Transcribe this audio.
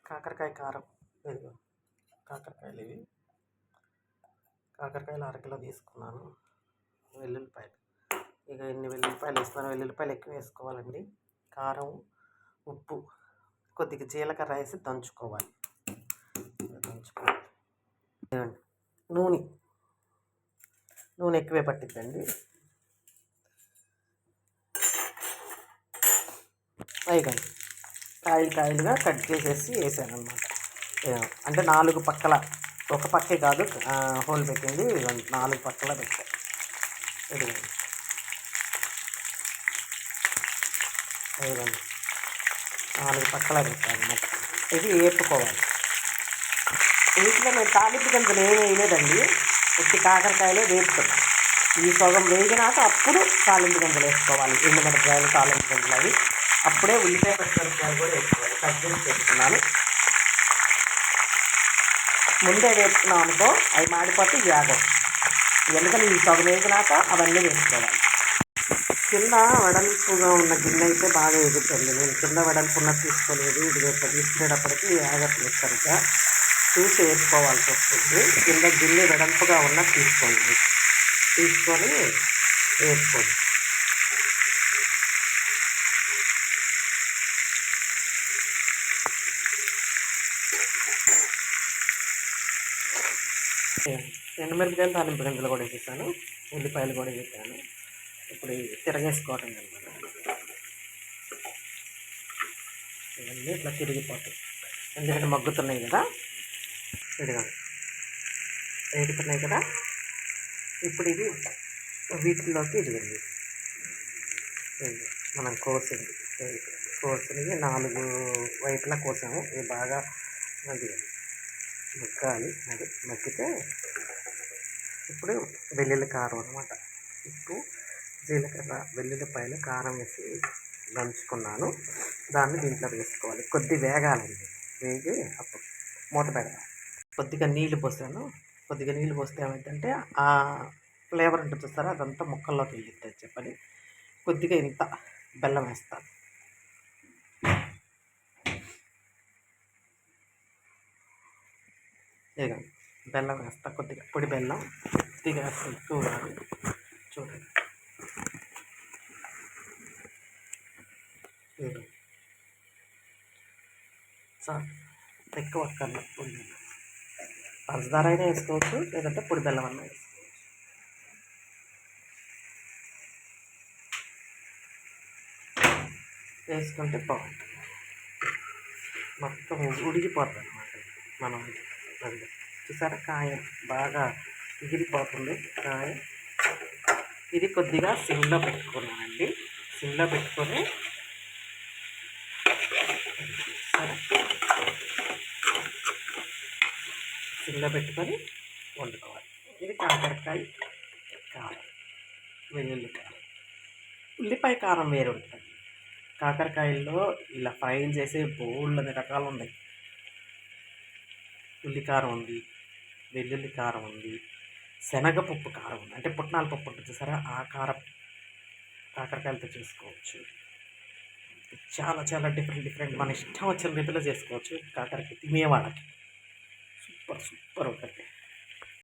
కాకరకాయ కారం. ఇదిగో కాకరకాయలు ఇవి. కాకరకాయలు 1/2 కిలో తీసుకున్నాను. వెల్లుల్లిపాయలు ఇక ఎన్ని వెల్లుల్లిపాయలు వేస్తున్నాను. వెల్లుల్లిపాయలు ఎక్కువ వేసుకోవాలండి. కారం, ఉప్పు, కొద్దిగా జీలకర్ర వేసి దంచుకోవాలి. నూనె ఎక్కువే పట్టిద్దండి. అయిపోయింది. కాయలుగా కట్ చేసేసి వేసాను అన్నమాట. అంటే 4 పక్కల, ఒక పక్కే కాదు హోల్ పెట్టింది, 4 పక్కల పెట్టాను. ఇదిగోండి 4 పక్కల పెట్టాను అన్నమాట. ఇది వేపుకోవాలి. వీటిలో నేను తాలింపు గింజలు ఏమి వేయలేదండి, ఉత్తి కాకరకాయలే వేపుతున్నాను. ఈ సగం వేగినాక అప్పుడు తాలింపు గింజలు వేసుకోవాలి. ఎండుమిరపకాయలు, తాలింపు గింజలు అవి అప్పుడే. ఉల్లిపాయ పచ్చిమిరపకాయలు కూడా వేసుకోవాలి. కట్ చేసి పెట్టుకున్నాను. ముందే వేసుకున్నాం అనుకో అవి మాడిపోతే యాగం. ఎందుకని ఈ సగం వేసినాక అవన్నీ వేసుకోవాలి. కింద వెడల్పుగా ఉన్న గిన్నె అయితే బాగా ఎగుతుంది. నేను కింద వెడల్పు ఉన్నది తీసుకోలేదు. ఇది తీసుకునేటప్పటికి ఆగట్లేదు. సరిగ్గా చూసి వేసుకోవాల్సి వస్తుంది. కింద గిన్నె వెడల్పుగా ఉన్నది తీసుకొని వేసుకోండి. ఎండుమిరపకాయలు, తాలింపు గింజలు కూడా వేసేసాను. ఉల్లిపాయలు కూడా వేసాను. ఇప్పుడు తిరగేసుకోవటం అనమాట. ఇవన్నీ ఇట్లా తిరిగిపోతాయి, ఎందుకంటే మగ్గుతున్నాయి కదా. విడిగా వేగుతున్నాయి కదా. ఇప్పుడు ఇది వీటిల్లోకి ఇదిగండి మనం కోసింది 4 వైపులా కోసాము. ఇది బాగా మగ్గాలి. అది మగ్గితే ఇప్పుడు వెల్లుల్లి కారం అనమాట. ఉప్పు, జీలకర్ర, వెల్లుల్లిపాయలు, కారం వేసి దంచుకున్నాను. దాన్ని దీంట్లో వేసుకోవాలి. కొద్ది వేగాలండి. వేగి అప్పుడు మూత పెడదాం. కొద్దిగా నీళ్ళు పోసాను. కొద్దిగా నీళ్ళు పోస్తే ఏమైందంటే ఆ ఫ్లేవర్ ఉంటుంది చూస్తారా, అదంతా ముక్కల్లోకి వెళ్ళిద్దని చెప్పని కొద్దిగా ఇంత బెల్లం వేస్తాను. బెల్లం వేస్తా. కొద్దిగా పొడి బెల్లం, కొద్దిగా ఎక్కువ కాదు. చూడండి సార్ ఎక్కువ అక్కర్లేదు. పొడి బెల్లం, పంచదార అయినా వేసుకోవచ్చు, లేదంటే పొడి బెల్లం అన్నా వేసుకోవచ్చు. వేసుకుంటే బాగుంటుంది. మొత్తం ఉడికిపోతుంది అన్నమాట. మనం అది చూసారా, కాయ బాగా ఎగిరిపోతుంది కాయ. ఇది కొద్దిగా సిమ్లో పెట్టుకున్నానండి. సిమ్లో పెట్టుకొని వండుకోవాలి. ఇది కాకరకాయ కారం, వెల్లుల్లి కారం. ఉల్లిపాయ కారం వేరు ఉంటుంది. కాకరకాయల్లో ఇలా ఫ్రైలు చేసే బోల్డన్ని రకాలు ఉన్నాయి. ఉల్లి కారం ఉంది, వెల్లుల్లి కారం ఉంది, శనగపప్పు కారం ఉంది. అంటే పుట్నాల పప్పు ఉంటుంది సరే, ఆ కారం కాకరకాయలతో చేసుకోవచ్చు. చాలా చాలా డిఫరెంట్ మన ఇష్టం వచ్చిన రీతిలో చేసుకోవచ్చు. కాకరకాయ తినేవాళ్ళకి సూపర్ ఉంటుంది.